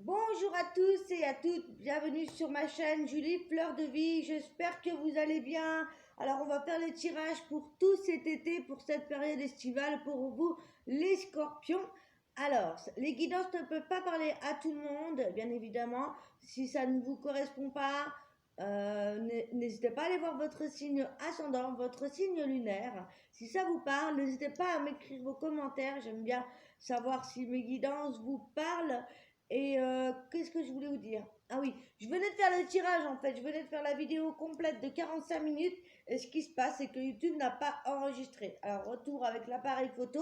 Bonjour à tous et à toutes, bienvenue sur ma chaîne Julie Fleur de Vie, j'espère que vous allez bien. Alors on va faire le tirage pour tout cet été, pour cette période estivale, pour vous les scorpions. Alors, les guidances ne peuvent pas parler à tout le monde, bien évidemment, si ça ne vous correspond pas, n'hésitez pas à aller voir votre signe ascendant, votre signe lunaire. Si ça vous parle, n'hésitez pas à m'écrire vos commentaires, j'aime bien savoir si mes guidances vous parlent. Et qu'est-ce que je voulais vous dire? Ah oui, je venais de faire le tirage en fait, je venais de faire la vidéo complète de 45 minutes. Et ce qui se passe, c'est que YouTube n'a pas enregistré. Alors, retour avec l'appareil photo,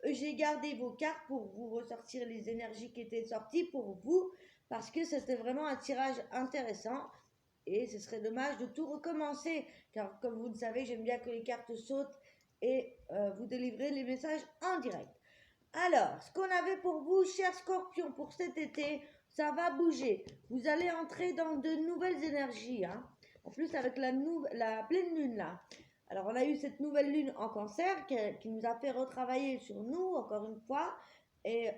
j'ai gardé vos cartes pour vous ressortir les énergies qui étaient sorties pour vous, parce que c'était vraiment un tirage intéressant. Et ce serait dommage de tout recommencer, car comme vous le savez, j'aime bien que les cartes sautent et vous délivrer les messages en direct. Alors, ce qu'on avait pour vous, chers scorpions, pour cet été, ça va bouger. Vous allez entrer dans de nouvelles énergies. Hein. En plus, avec la pleine lune là. Alors, on a eu cette nouvelle lune en cancer qui nous a fait retravailler sur nous, encore une fois. Et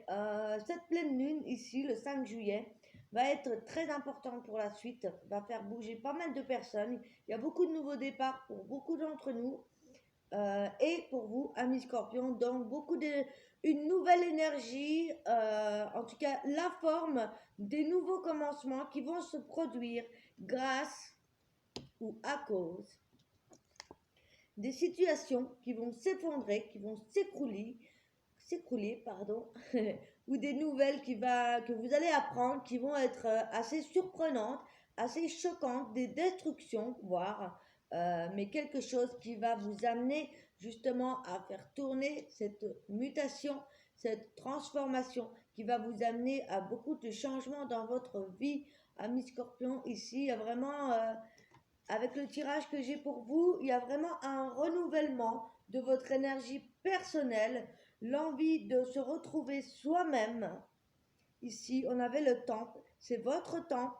cette pleine lune, ici, le 5 juillet, va être très importante pour la suite. Va faire bouger pas mal de personnes. Il y a beaucoup de nouveaux départs pour beaucoup d'entre nous. Et pour vous, amis scorpions, donc une nouvelle énergie, en tout cas la forme des nouveaux commencements qui vont se produire grâce ou à cause des situations qui vont s'effondrer, qui vont s'écrouler, pardon, ou des nouvelles que vous allez apprendre qui vont être assez surprenantes, assez choquantes, des destructions, voire, mais quelque chose qui va vous amener justement à faire tourner cette mutation, cette transformation qui va vous amener à beaucoup de changements dans votre vie. Amis Scorpion, ici, il y a vraiment, avec le tirage que j'ai pour vous, il y a vraiment un renouvellement de votre énergie personnelle, l'envie de se retrouver soi-même. Ici, on avait le temple, c'est votre temple.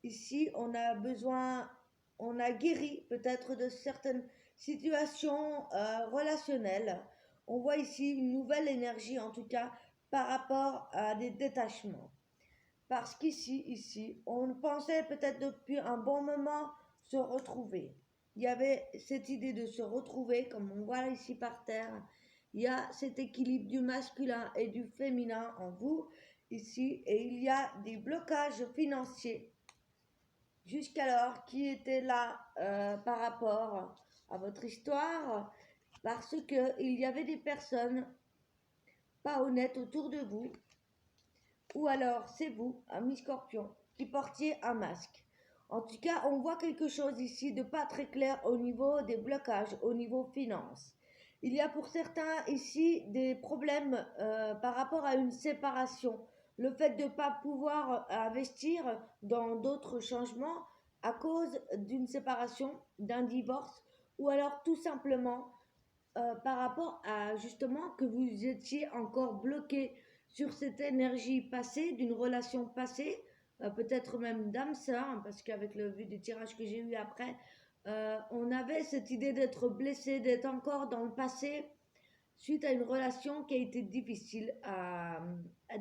Ici, on a besoin, on a guéri peut-être de certaines situations relationnelles. On voit ici une nouvelle énergie, en tout cas, par rapport à des détachements. Parce ici, on pensait peut-être depuis un bon moment se retrouver. Il y avait cette idée de se retrouver, comme on voit ici par terre. Il y a cet équilibre du masculin et du féminin en vous, ici, et il y a des blocages financiers jusqu'alors qui étaient là par rapport à votre histoire, parce qu'il y avait des personnes pas honnêtes autour de vous, ou alors c'est vous, ami Scorpion, qui portiez un masque. En tout cas, on voit quelque chose ici de pas très clair au niveau des blocages, au niveau finance. Il y a pour certains ici des problèmes par rapport à une séparation. Le fait de ne pas pouvoir investir dans d'autres changements à cause d'une séparation, d'un divorce, ou alors tout simplement par rapport à justement que vous étiez encore bloqué sur cette énergie passée, d'une relation passée, peut-être même d'âme sœur, hein, parce qu'avec le vu des tirages que j'ai eu après, on avait cette idée d'être blessé, d'être encore dans le passé, suite à une relation qui a été difficile à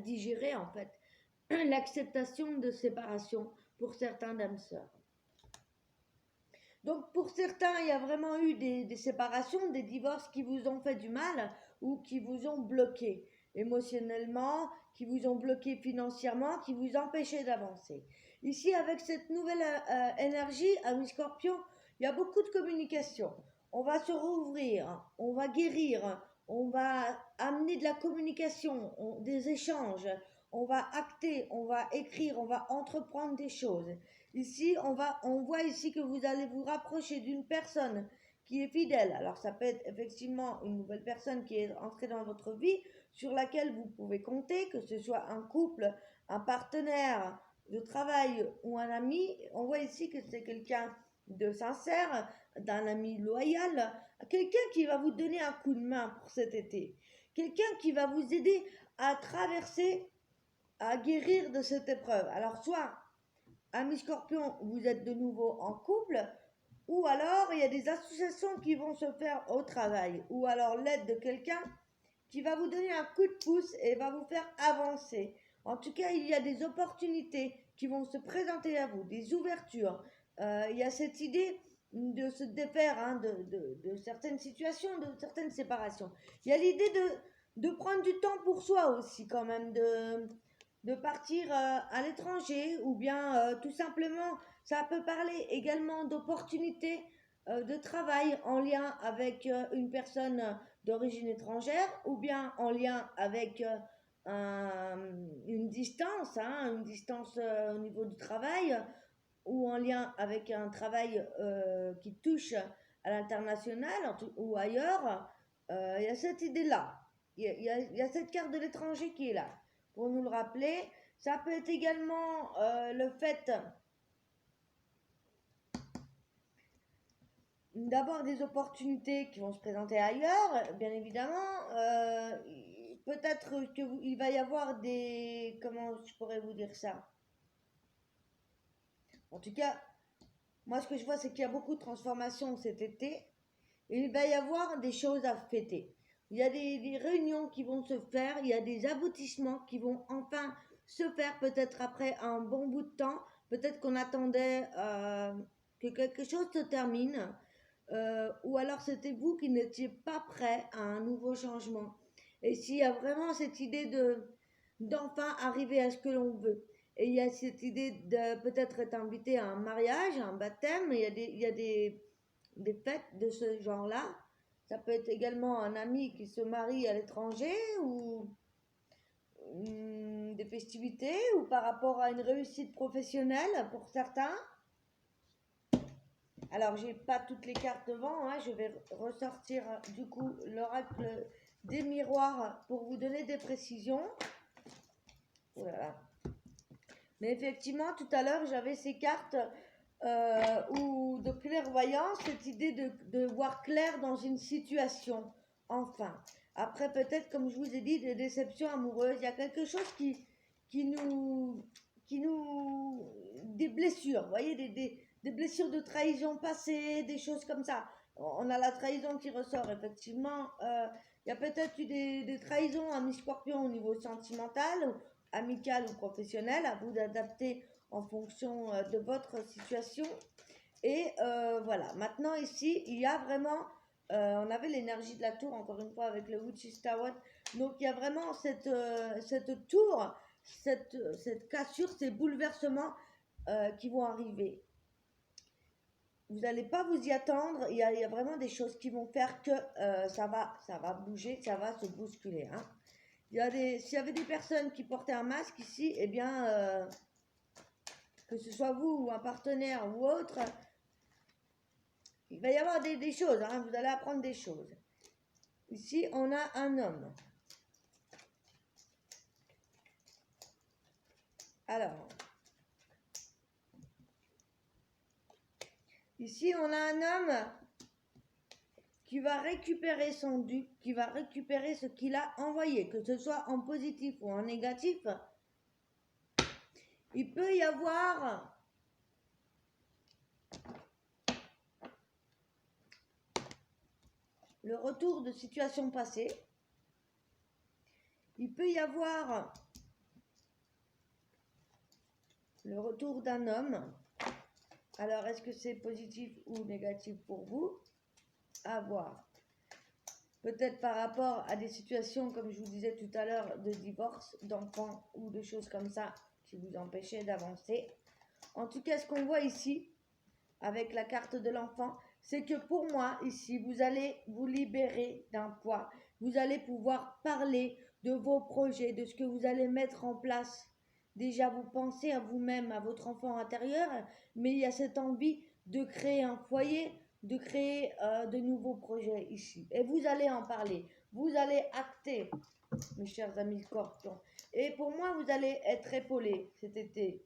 digérer en fait. L'acceptation de séparation pour certains d'âmes sœurs. Donc pour certains, il y a vraiment eu des séparations, des divorces qui vous ont fait du mal ou qui vous ont bloqué émotionnellement, qui vous ont bloqué financièrement, qui vous empêchaient d'avancer. Ici, avec cette nouvelle énergie, ami Scorpion, il y a beaucoup de communication. On va se rouvrir, on va guérir, on va amener de la communication, des échanges, on va acter, on va écrire, on va entreprendre des choses. Ici, on voit ici que vous allez vous rapprocher d'une personne qui est fidèle. Alors, ça peut être effectivement une nouvelle personne qui est entrée dans votre vie, sur laquelle vous pouvez compter, que ce soit un couple, un partenaire de travail ou un ami. On voit ici que c'est quelqu'un de sincère, d'un ami loyal, quelqu'un qui va vous donner un coup de main pour cet été, quelqu'un qui va vous aider à traverser, à guérir de cette épreuve. Alors, soit amis Scorpion, vous êtes de nouveau en couple, ou alors il y a des associations qui vont se faire au travail, ou alors l'aide de quelqu'un qui va vous donner un coup de pouce et va vous faire avancer. En tout cas, il y a des opportunités qui vont se présenter à vous, des ouvertures. Il y a cette idée de se défaire hein, de certaines situations, de certaines séparations. Il y a l'idée de prendre du temps pour soi aussi quand même, de partir à l'étranger ou bien tout simplement, ça peut parler également d'opportunités de travail en lien avec une personne d'origine étrangère ou bien en lien avec une distance, hein, une distance au niveau du travail ou en lien avec un travail qui touche à l'international ou ailleurs. Il y a cette idée-là. Il y a cette carte de l'étranger qui est là pour nous le rappeler. Ça peut être également le fait d'avoir des opportunités qui vont se présenter ailleurs, bien évidemment. Peut-être qu'il va y avoir des... Comment je pourrais vous dire ça? En tout cas, moi ce que je vois c'est qu'il y a beaucoup de transformations cet été et il va y avoir des choses à fêter. Il y a des réunions qui vont se faire, il y a des aboutissements qui vont enfin se faire peut-être après un bon bout de temps. Peut-être qu'on attendait que quelque chose se termine. Ou alors c'était vous qui n'étiez pas prêt à un nouveau changement. Et s'il y a vraiment cette idée d'enfin arriver à ce que l'on veut. Et il y a cette idée de peut-être être invité à un mariage, à un baptême, il y a des fêtes de ce genre-là. Ça peut être également un ami qui se marie à l'étranger ou des festivités ou par rapport à une réussite professionnelle pour certains. Alors, j'ai pas toutes les cartes devant, hein, je vais ressortir du coup l'oracle des miroirs pour vous donner des précisions. Voilà. Mais effectivement, tout à l'heure, j'avais ces cartes ou de clairvoyance, cette idée de voir clair dans une situation, enfin. Après, peut-être, comme je vous ai dit, des déceptions amoureuses, il y a quelque chose qui nous... des blessures, vous voyez, des blessures de trahison passée, des choses comme ça. On a la trahison qui ressort, effectivement. Il y a peut-être eu des trahisons à mi-scorpion au niveau sentimental, amical ou professionnel, à vous d'adapter en fonction de votre situation. Et voilà, maintenant ici, il y a vraiment, on avait l'énergie de la tour, encore une fois, avec le Witch's Tower. Donc il y a vraiment cette tour, cette cassure, ces bouleversements qui vont arriver. Vous n'allez pas vous y attendre, il y a vraiment des choses qui vont faire que ça va bouger, ça va se bousculer. Hein. S'il y avait des personnes qui portaient un masque ici, eh bien, que ce soit vous ou un partenaire ou autre, il va y avoir des choses, hein, vous allez apprendre des choses. Ici, on a un homme. Alors, ici, on a un homme qui va récupérer son dû, qui va récupérer ce qu'il a envoyé, que ce soit en positif ou en négatif. Il peut y avoir le retour de situations passées. Il peut y avoir le retour d'un homme. Alors, est-ce que c'est positif ou négatif pour vous? À voir. Peut-être par rapport à des situations, comme je vous disais tout à l'heure, de divorce, d'enfants ou de choses comme ça qui vous empêchaient d'avancer. En tout cas, ce qu'on voit ici, avec la carte de l'enfant, c'est que pour moi, ici, vous allez vous libérer d'un poids. Vous allez pouvoir parler de vos projets, de ce que vous allez mettre en place. Déjà, vous pensez à vous-même, à votre enfant intérieur, mais il y a cette envie de créer un foyer, de créer de nouveaux projets ici. Et vous allez en parler. Vous allez acter, mes chers amis Scorpions. Et pour moi, vous allez être épaulés cet été.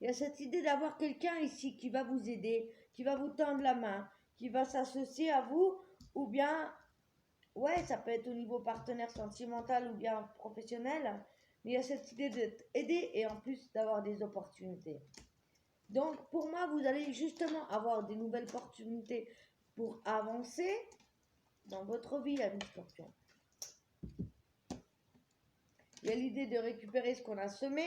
Il y a cette idée d'avoir quelqu'un ici qui va vous aider, qui va vous tendre la main, qui va s'associer à vous, ou bien, ouais, ça peut être au niveau partenaire sentimental ou bien professionnel, mais il y a cette idée d'être aidé et en plus d'avoir des opportunités. Donc, pour moi, vous allez justement avoir des nouvelles opportunités pour avancer dans votre vie, amis Scorpions. il y a l'idée de récupérer ce qu'on a semé,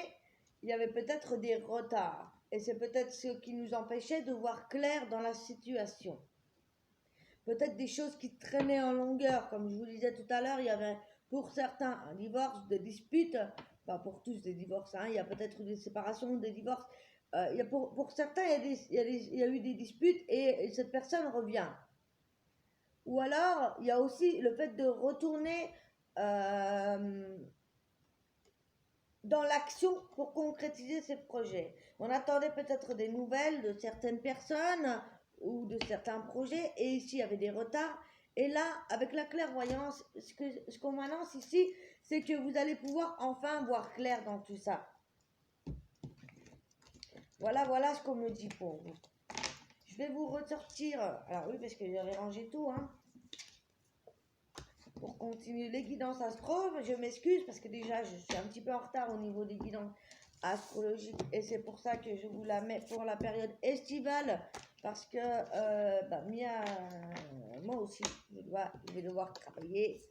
il y avait peut-être des retards. Et c'est peut-être ce qui nous empêchait de voir clair dans la situation. Peut-être des choses qui traînaient en longueur, comme je vous disais tout à l'heure, il y avait pour certains un divorce, des disputes, pas pour tous des divorces, hein, il y a peut-être des séparations, des divorces. Il y a pour certains, il y a eu des disputes et cette personne revient. Ou alors, il y a aussi le fait de retourner dans l'action pour concrétiser ces projets. On attendait peut-être des nouvelles de certaines personnes ou de certains projets, et ici il y avait des retards. Et là, avec la clairvoyance, ce qu'on m'annonce ici, c'est que vous allez pouvoir enfin voir clair dans tout ça. Voilà ce qu'on me dit pour vous. Je vais vous ressortir, alors oui, parce que j'avais rangé tout, hein. Pour continuer les guidances astro, je m'excuse parce que déjà je suis un petit peu en retard au niveau des guidances astrologiques et c'est pour ça que je vous la mets pour la période estivale parce que moi aussi je vais devoir travailler,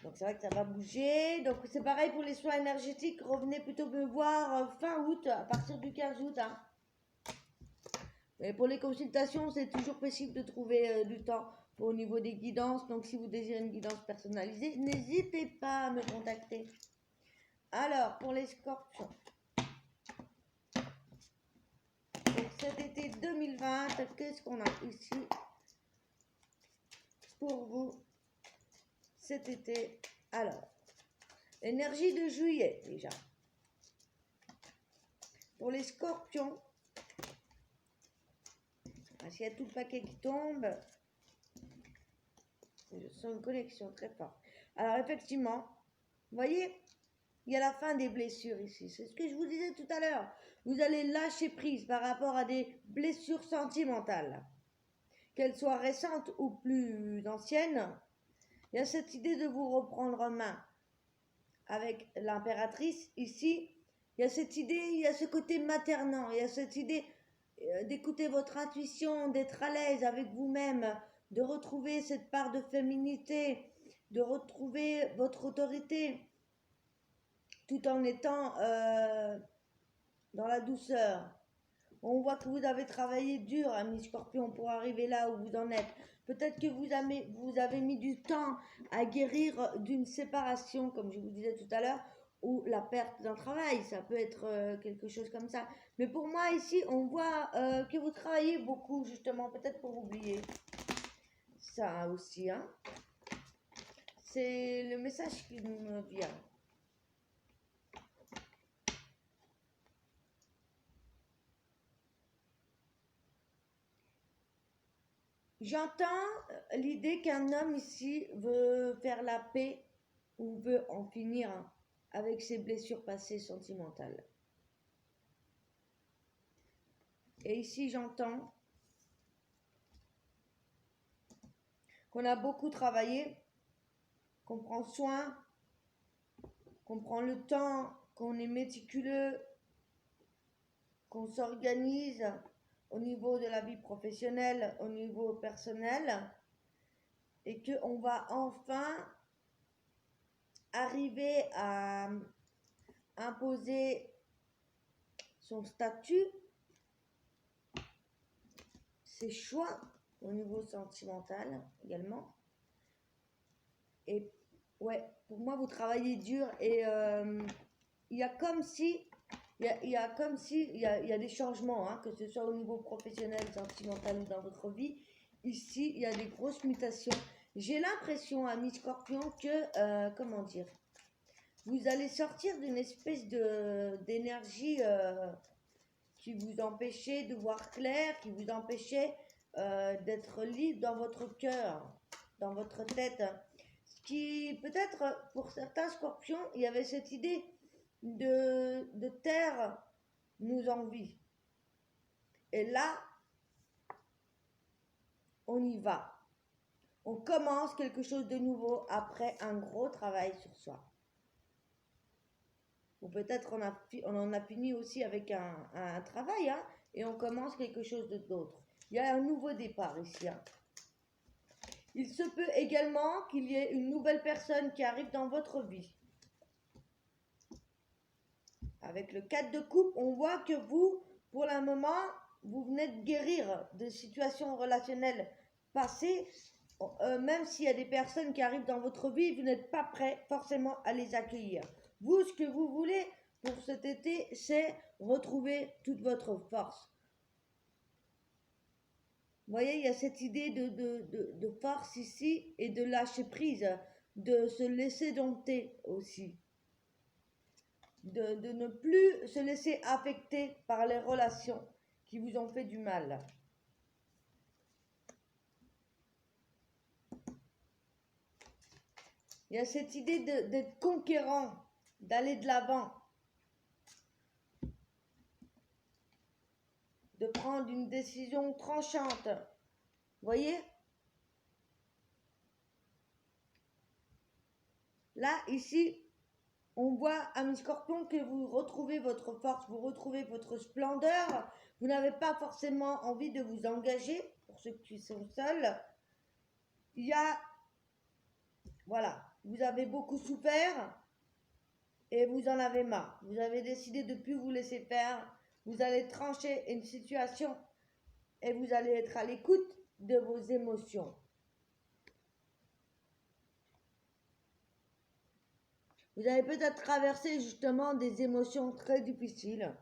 donc c'est vrai que ça va bouger. Donc c'est pareil pour les soins énergétiques, revenez plutôt me voir fin août, à partir du 15 août, hein. Et pour les consultations, c'est toujours possible de trouver du temps au niveau des guidances. Donc, si vous désirez une guidance personnalisée, n'hésitez pas à me contacter. Alors, pour les scorpions, pour cet été 2020, qu'est-ce qu'on a ici pour vous cet été? Alors, énergie de juillet déjà. Pour les scorpions, s'il y a tout le paquet qui tombe, je sens une connexion très forte. Alors effectivement, vous voyez, il y a la fin des blessures ici. C'est ce que je vous disais tout à l'heure. Vous allez lâcher prise par rapport à des blessures sentimentales. Qu'elles soient récentes ou plus anciennes, il y a cette idée de vous reprendre en main. Avec l'impératrice ici, il y a cette idée, il y a ce côté maternant, il y a cette idée d'écouter votre intuition, d'être à l'aise avec vous-même, de retrouver cette part de féminité, de retrouver votre autorité, tout en étant dans la douceur. On voit que vous avez travaillé dur, ami Scorpion, pour arriver là où vous en êtes. Peut-être que vous avez mis du temps à guérir d'une séparation, comme je vous disais tout à l'heure, ou la perte d'un travail, ça peut être quelque chose comme ça. Mais pour moi, ici, on voit que vous travaillez beaucoup, justement, peut-être pour oublier ça aussi, hein. C'est le message qui me vient. J'entends l'idée qu'un homme ici veut faire la paix ou veut en finir avec ses blessures passées sentimentales. Et ici, j'entends qu'on a beaucoup travaillé, qu'on prend soin, qu'on prend le temps, qu'on est méticuleux, qu'on s'organise au niveau de la vie professionnelle, au niveau personnel, et qu'on va enfin arriver à imposer son statut, ses choix au niveau sentimental également. Et ouais, pour moi, vous travaillez dur et il y a comme si il y a des changements, hein, que ce soit au niveau professionnel, sentimental ou dans votre vie. Ici, il y a des grosses mutations. J'ai l'impression, ami Scorpion, que, comment dire, vous allez sortir d'une espèce d'énergie qui vous empêchait de voir clair, qui vous empêchait d'être libre dans votre cœur, dans votre tête. Ce qui, peut-être, pour certains Scorpions, il y avait cette idée de terre nous envie. Et là, on y va. On commence quelque chose de nouveau après un gros travail sur soi. Ou peut-être on en a fini aussi avec un travail, hein, et on commence quelque chose d'autre. Il y a un nouveau départ ici, hein. Il se peut également qu'il y ait une nouvelle personne qui arrive dans votre vie. Avec le 4 de coupe, on voit que vous, pour le moment, vous venez de guérir de situations relationnelles passées. Même s'il y a des personnes qui arrivent dans votre vie, vous n'êtes pas prêt forcément à les accueillir. Vous, ce que vous voulez pour cet été, c'est retrouver toute votre force. Vous voyez, il y a cette idée de force ici et de lâcher prise, de se laisser dompter aussi. De ne plus se laisser affecter par les relations qui vous ont fait du mal. Il y a cette idée d'être conquérant, d'aller de l'avant, de prendre une décision tranchante. Vous voyez? Là, ici, on voit, ami Scorpion, que vous retrouvez votre force, vous retrouvez votre splendeur. Vous n'avez pas forcément envie de vous engager, pour ceux qui sont seuls. Il y a, voilà, vous avez beaucoup souffert et vous en avez marre. Vous avez décidé de ne plus vous laisser faire. Vous allez trancher une situation et vous allez être à l'écoute de vos émotions. Vous avez peut-être traversé justement des émotions très difficiles.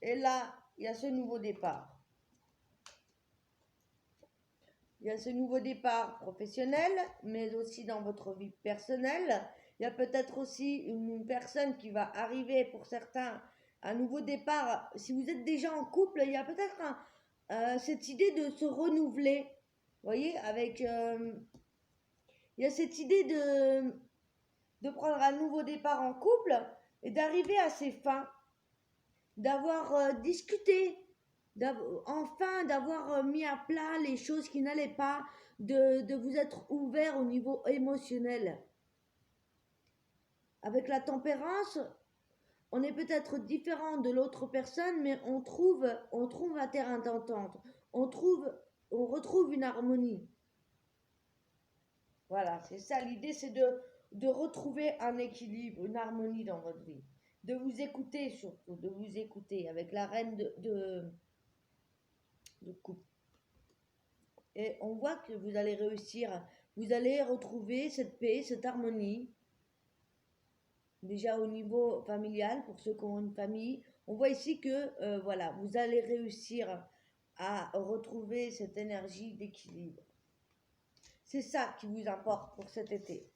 Et là, il y a ce nouveau départ. Il y a ce nouveau départ professionnel, mais aussi dans votre vie personnelle. Il y a peut-être aussi une personne qui va arriver pour certains, un nouveau départ. Si vous êtes déjà en couple, il y a peut-être cette idée de se renouveler. Vous voyez, avec... il y a cette idée de prendre un nouveau départ en couple et d'arriver à ses fins, d'avoir discuté, enfin d'avoir mis à plat les choses qui n'allaient pas, de vous être ouvert au niveau émotionnel. Avec la tempérance, on est peut-être différent de l'autre personne, mais on trouve un terrain d'entente, on retrouve une harmonie. Voilà, c'est ça l'idée, c'est de retrouver un équilibre, une harmonie dans votre vie. De vous écouter surtout, de vous écouter avec la reine de coupe. Et on voit que vous allez réussir, vous allez retrouver cette paix, cette harmonie. Déjà au niveau familial, pour ceux qui ont une famille, on voit ici que voilà, vous allez réussir à retrouver cette énergie d'équilibre. C'est ça qui vous importe pour cet été.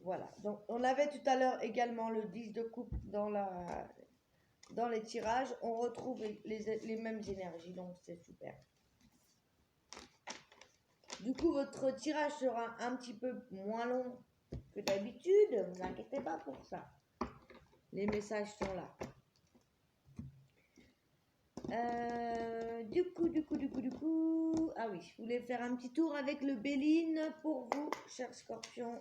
Voilà, donc on avait tout à l'heure également le 10 de coupe dans les tirages. On retrouve les mêmes énergies, donc c'est super. Du coup, votre tirage sera un petit peu moins long que d'habitude. Ne vous inquiétez pas pour ça. Les messages sont là. Du coup. Ah oui, je voulais faire un petit tour avec le Béline pour vous, chers scorpions,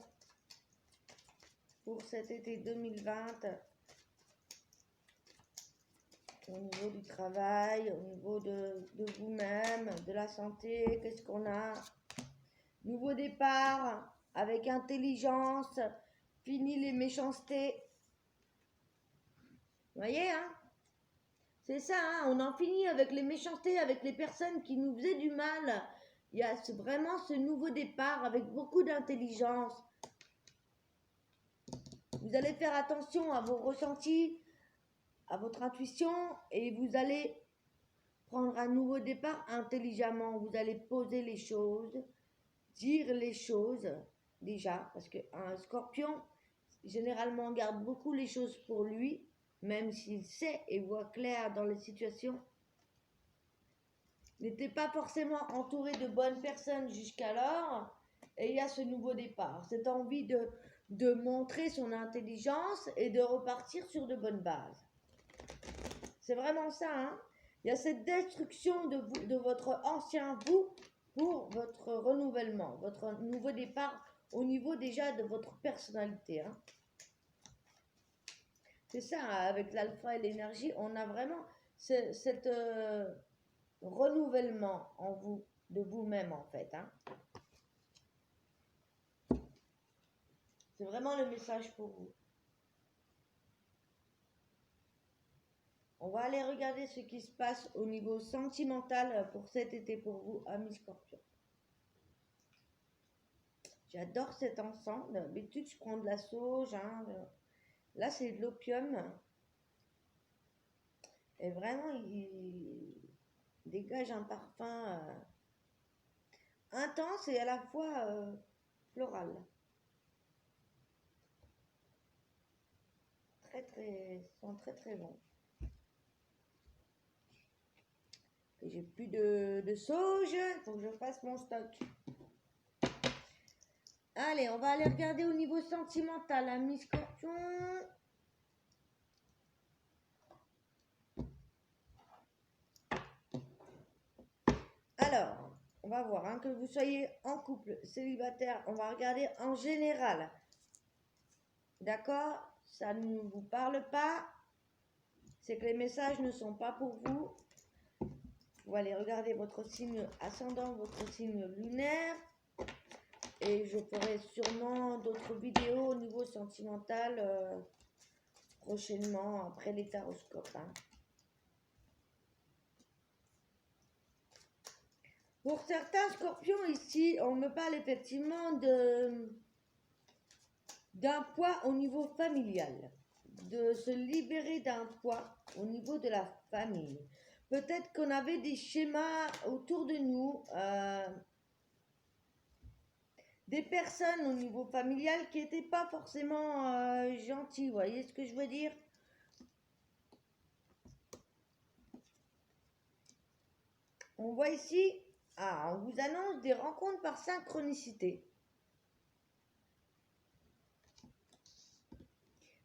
pour cet été 2020. Au niveau du travail, au niveau de vous-même, de la santé, qu'est-ce qu'on a? Nouveau départ, avec intelligence, fini les méchancetés. Vous voyez, hein? C'est ça, hein, on en finit avec les méchancetés, avec les personnes qui nous faisaient du mal. Il y a vraiment ce nouveau départ avec beaucoup d'intelligence. Vous allez faire attention à vos ressentis, à votre intuition, et vous allez prendre un nouveau départ intelligemment. Vous allez poser les choses, dire les choses déjà, parce qu'un scorpion, généralement, garde beaucoup les choses pour lui, même s'il sait et voit clair dans les situations. N'était pas forcément entouré de bonnes personnes jusqu'alors, et il y a ce nouveau départ, cette envie de montrer son intelligence et de repartir sur de bonnes bases. C'est vraiment ça, hein? Il y a cette destruction de votre ancien vous pour votre renouvellement, votre nouveau départ au niveau déjà de votre personnalité, hein? C'est ça, avec l'alpha et l'énergie, on a vraiment cet renouvellement en vous. de vous-même en fait. Hein. C'est vraiment le message pour vous. On va aller regarder ce qui se passe au niveau sentimental pour cet été pour vous, amis Scorpions. J'adore cet ensemble. D'habitude, je prends de la sauge. Hein. Là, c'est de l'opium. Et vraiment, il dégage un parfum intense et à la fois floral. Sont très très bons. J'ai plus de sauge, il faut que je fasse mon stock. Allez, on va aller regarder au niveau sentimental, amis Scorpion. Alors, on va voir, hein, que vous soyez en couple, célibataire, on va regarder en général. D'accord? Ça ne vous parle pas. C'est que les messages ne sont pas pour vous. Vous allez regarder votre signe ascendant, votre signe lunaire. Et je ferai sûrement d'autres vidéos au niveau sentimental prochainement après les taroscopes. Hein. Pour certains scorpions ici, on me parle effectivement d'un poids au niveau familial. De se libérer d'un poids au niveau de la famille. Peut-être qu'on avait des schémas autour de nous, des personnes au niveau familial qui n'étaient pas forcément gentilles. Vous voyez ce que je veux dire? On voit ici, on vous annonce des rencontres par synchronicité.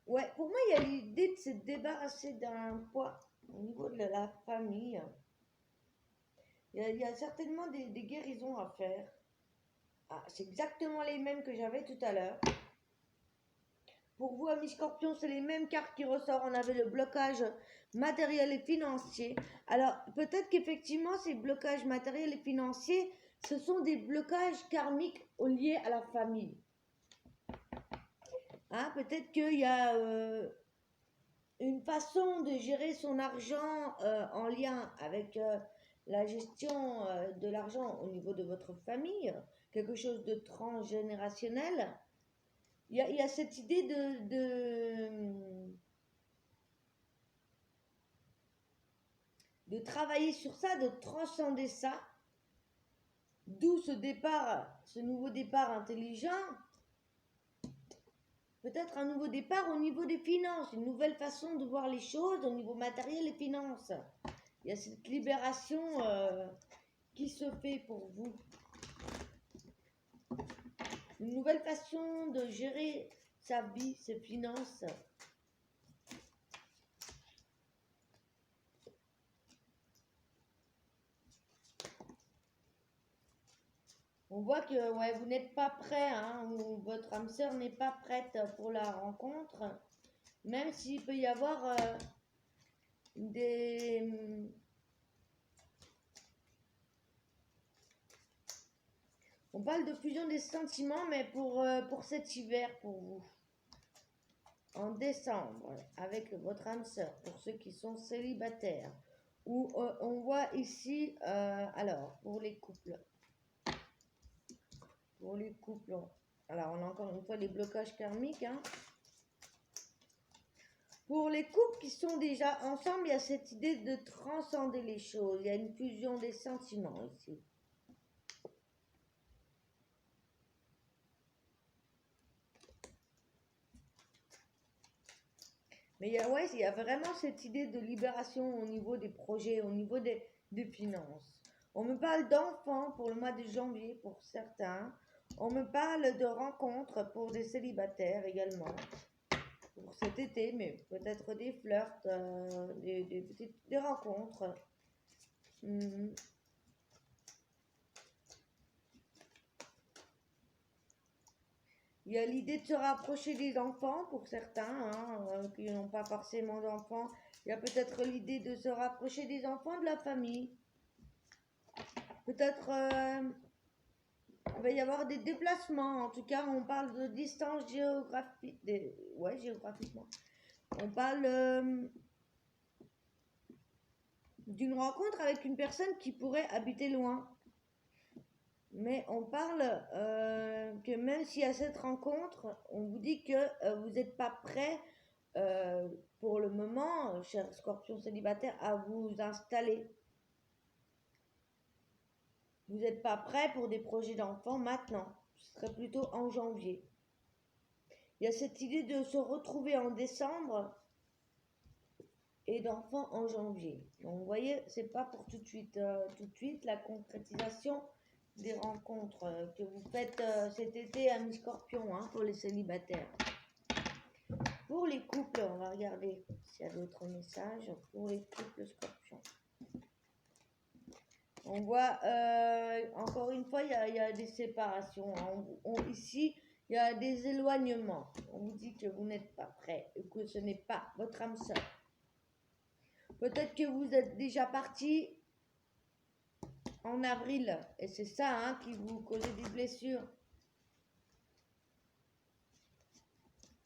Ouais, pour moi, il y a l'idée de se débarrasser d'un poids au niveau de la famille. Il y a certainement des guérisons à faire. C'est exactement les mêmes que j'avais tout à l'heure. Pour vous, amis Scorpions, c'est les mêmes cartes qui ressortent. On avait le blocage matériel et financier. Alors, peut-être qu'effectivement, ces blocages matériels et financiers, ce sont des blocages karmiques liés à la famille. Hein, peut-être qu'il y a une façon de gérer son argent en lien avec la gestion de l'argent au niveau de votre famille, quelque chose de transgénérationnel. Il y a cette idée de travailler sur ça, de transcender ça, d'où ce nouveau départ intelligent. Peut-être un nouveau départ au niveau des finances, une nouvelle façon de voir les choses au niveau matériel et finances. Il y a cette libération qui se fait pour vous. Une nouvelle façon de gérer sa vie, ses finances. On voit que ouais, vous n'êtes pas prêt, hein, ou votre âme sœur n'est pas prête pour la rencontre, même s'il peut y avoir On parle de fusion des sentiments, mais pour cet hiver, pour vous. En décembre, avec votre âme sœur, pour ceux qui sont célibataires. Où on voit ici, alors, pour les couples. Pour les couples, alors on a encore une fois les blocages karmiques. Hein. Pour les couples qui sont déjà ensemble, il y a cette idée de transcender les choses. Il y a une fusion des sentiments ici. Mais il y a vraiment cette idée de libération au niveau des projets, au niveau des finances. On me parle d'enfants pour le mois de janvier pour certains. On me parle de rencontres pour des célibataires également. Pour cet été, mais peut-être des flirts, des rencontres. Il y a l'idée de se rapprocher des enfants pour certains, hein, qui n'ont pas forcément d'enfants. Il y a peut-être l'idée de se rapprocher des enfants de la famille. Peut-être il va y avoir des déplacements. En tout cas, on parle de distance géographique. Ouais, géographiquement. On parle d'une rencontre avec une personne qui pourrait habiter loin. Mais on parle que même s'il y a cette rencontre, on vous dit que vous n'êtes pas prêt pour le moment, cher Scorpion célibataire, à vous installer. Vous n'êtes pas prêt pour des projets d'enfants maintenant. Ce serait plutôt en janvier. Il y a cette idée de se retrouver en décembre et d'enfants en janvier. Donc vous voyez, c'est pas pour tout de suite. Tout de suite, la concrétisation des rencontres que vous faites cet été à mi-scorpion pour les célibataires. Pour les couples, on va regarder s'il y a d'autres messages. Pour les couples scorpions. On voit, encore une fois, il y a des séparations. Ici, il y a des éloignements. On vous dit que vous n'êtes pas prêt et que ce n'est pas votre âme sœur. Peut-être que vous êtes déjà parti en avril et c'est ça qui vous cause des blessures.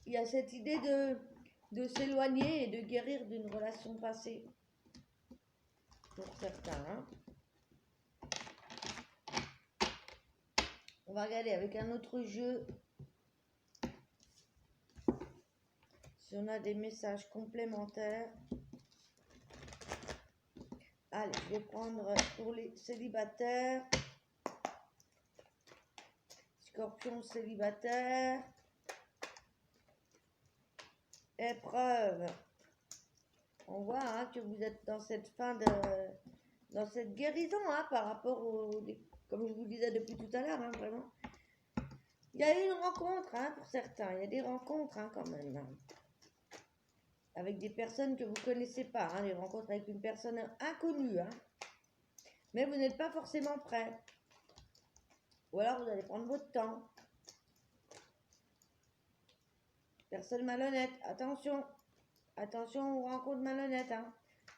Il y a cette idée de s'éloigner et de guérir d'une relation passée. Pour certains. On va regarder avec un autre jeu si on a des messages complémentaires. Allez, je vais prendre pour les célibataires. Scorpion célibataire. Épreuve. On voit que vous êtes dans cette dans cette guérison par rapport comme je vous disais depuis tout à l'heure, vraiment. Il y a une rencontre pour certains. Il y a des rencontres quand même. Avec des personnes que vous ne connaissez pas. Des rencontres avec une personne inconnue. Mais vous n'êtes pas forcément prêt. Ou alors vous allez prendre votre temps. Personne malhonnête. Attention. Attention aux rencontres malhonnêtes.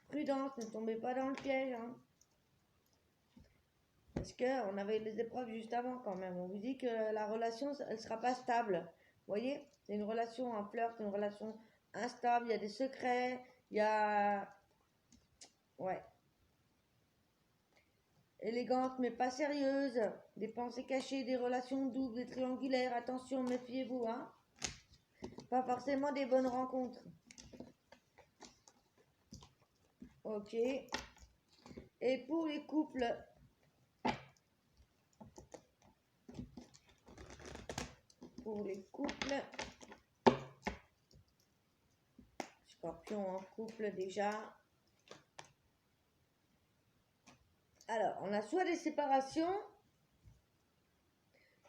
Prudence, ne tombez pas dans le piège. Parce qu'on avait les épreuves juste avant quand même. On vous dit que la relation, elle ne sera pas stable. Vous voyez, c'est une relation en flirt, une relation instable. Il y a des secrets. Il y a... Ouais. Élégante mais pas sérieuse. Des pensées cachées, des relations doubles, des triangulaires. Attention, méfiez-vous. Pas forcément des bonnes rencontres. Ok. Et pour les couples... Pour les couples, Scorpion en couple déjà. Alors, on a soit des séparations,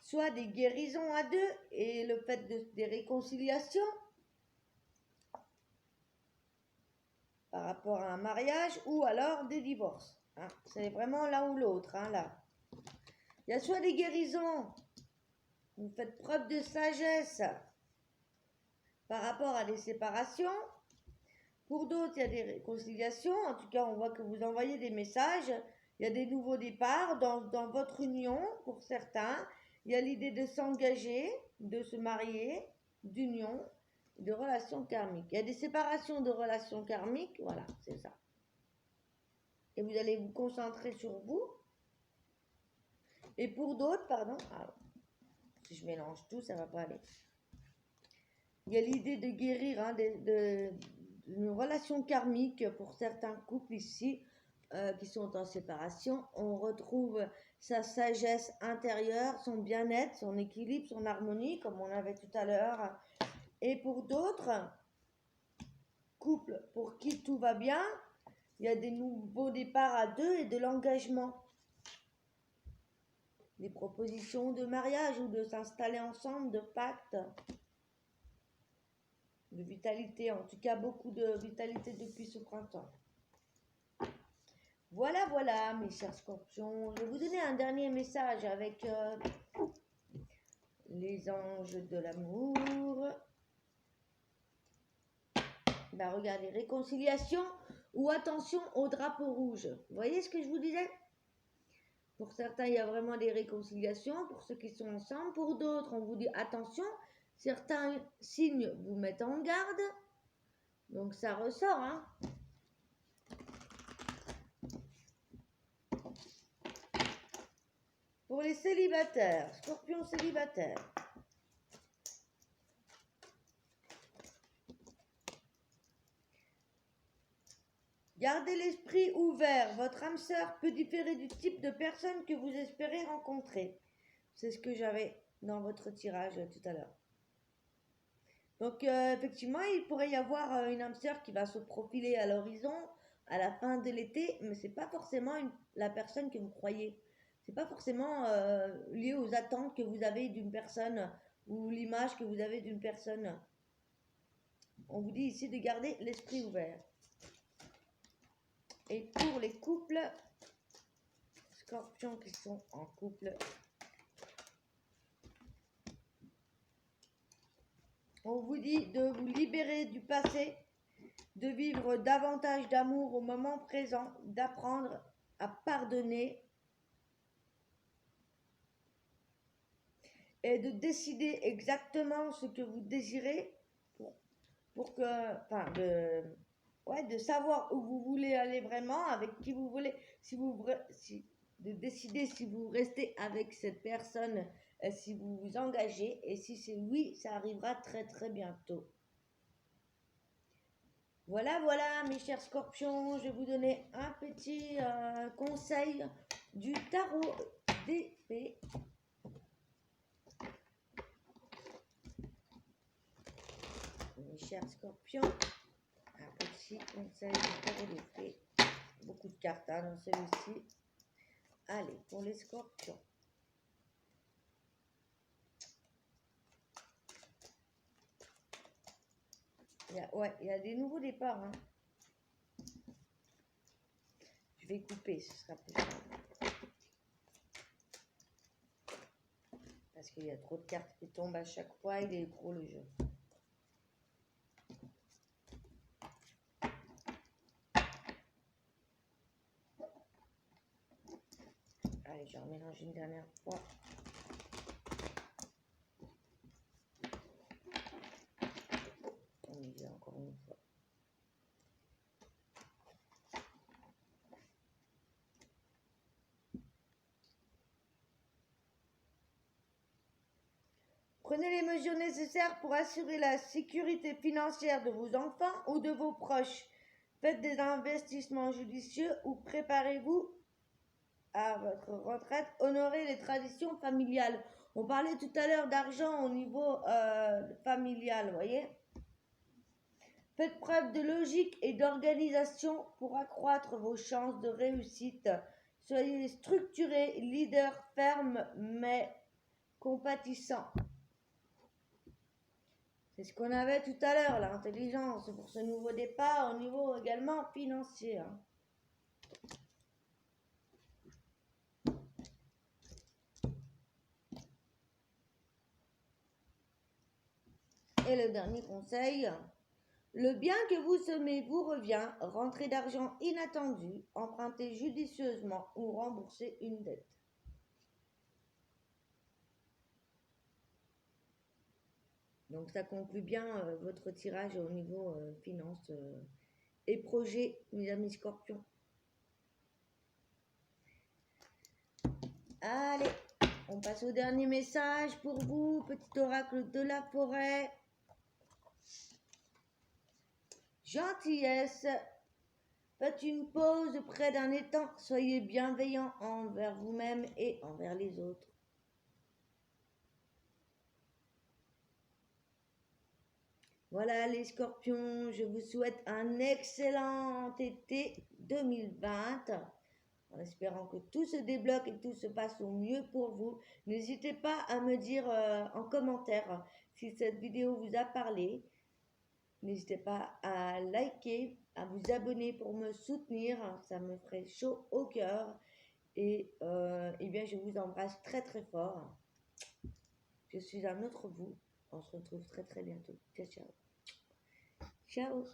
soit des guérisons à deux et le fait des réconciliations par rapport à un mariage ou alors des divorces. C'est vraiment l'un ou l'autre. Là. Il y a soit des guérisons. Vous faites preuve de sagesse par rapport à des séparations. Pour d'autres, il y a des réconciliations. En tout cas, on voit que vous envoyez des messages. Il y a des nouveaux départs dans votre union pour certains. Il y a l'idée de s'engager, de se marier, d'union, de relations karmiques. Il y a des séparations de relations karmiques. Voilà, c'est ça. Et vous allez vous concentrer sur vous. Et pour d'autres, pardon... Si je mélange tout, ça ne va pas aller. Il y a l'idée de guérir d'une relation karmique pour certains couples ici qui sont en séparation. On retrouve sa sagesse intérieure, son bien-être, son équilibre, son harmonie, comme on avait tout à l'heure. Et pour d'autres couples pour qui tout va bien, il y a des nouveaux départs à deux et de l'engagement. Des propositions de mariage ou de s'installer ensemble, de pacte, de vitalité, en tout cas beaucoup de vitalité depuis ce printemps. Voilà, voilà mes chers scorpions, je vais vous donner un dernier message avec les anges de l'amour. Regardez, réconciliation ou attention au drapeau rouge. Vous voyez ce que je vous disais ? Pour certains, il y a vraiment des réconciliations, pour ceux qui sont ensemble. Pour d'autres, on vous dit attention, certains signes vous mettent en garde. Donc ça ressort, hein. Pour les célibataires, Scorpion célibataire. Gardez l'esprit ouvert. Votre âme sœur peut différer du type de personne que vous espérez rencontrer. C'est ce que j'avais dans votre tirage tout à l'heure. Donc, effectivement, il pourrait y avoir une âme sœur qui va se profiler à l'horizon à la fin de l'été, mais c'est pas forcément la personne que vous croyez. C'est pas forcément lié aux attentes que vous avez d'une personne ou l'image que vous avez d'une personne. On vous dit ici de garder l'esprit ouvert. Et pour les couples, Scorpions qui sont en couple, on vous dit de vous libérer du passé, de vivre davantage d'amour au moment présent, d'apprendre à pardonner et de décider exactement ce que vous désirez pour que, enfin, de savoir où vous voulez aller vraiment, avec qui vous voulez, de décider si vous restez avec cette personne, si vous vous engagez, et si c'est oui, ça arrivera très très bientôt. Voilà, voilà, mes chers scorpions, je vais vous donner un petit conseil du tarot d'épée. Mes chers scorpions, un petit conseil du tarot d'épée. Beaucoup de cartes hein, dans celui-ci. Allez, pour les scorpions. Il y a des nouveaux départs. Hein. Je vais couper, ce sera plus simple. Parce qu'il y a trop de cartes qui tombent à chaque fois, il est gros le jeu. Allez, je remélange une dernière fois. On y va encore une fois. Prenez les mesures nécessaires pour assurer la sécurité financière de vos enfants ou de vos proches. Faites des investissements judicieux ou préparez-vous à votre retraite. Honorez les traditions familiales. On parlait tout à l'heure d'argent au niveau familial, vous voyez. Faites preuve de logique et d'organisation pour accroître vos chances de réussite. Soyez structuré, leader ferme mais compatissant. C'est ce qu'on avait tout à l'heure, l'intelligence pour ce nouveau départ au niveau également financier. Hein. Et le dernier conseil, le bien que vous semez vous revient, rentrée d'argent inattendue, empruntez judicieusement ou remboursez une dette. Donc ça conclut bien votre tirage au niveau finance et projet, mes amis scorpions. Allez, on passe au dernier message pour vous, petit oracle de la forêt. Gentillesse, faites une pause près d'un étang, soyez bienveillant envers vous-même et envers les autres. Voilà les scorpions, je vous souhaite un excellent été 2020, en espérant que tout se débloque et tout se passe au mieux pour vous. N'hésitez pas à me dire en commentaire si cette vidéo vous a parlé. N'hésitez pas à liker, à vous abonner pour me soutenir, ça me ferait chaud au cœur. Et bien, je vous embrasse très très fort. Je suis un autre vous. On se retrouve très très bientôt. Ciao, ciao. Ciao.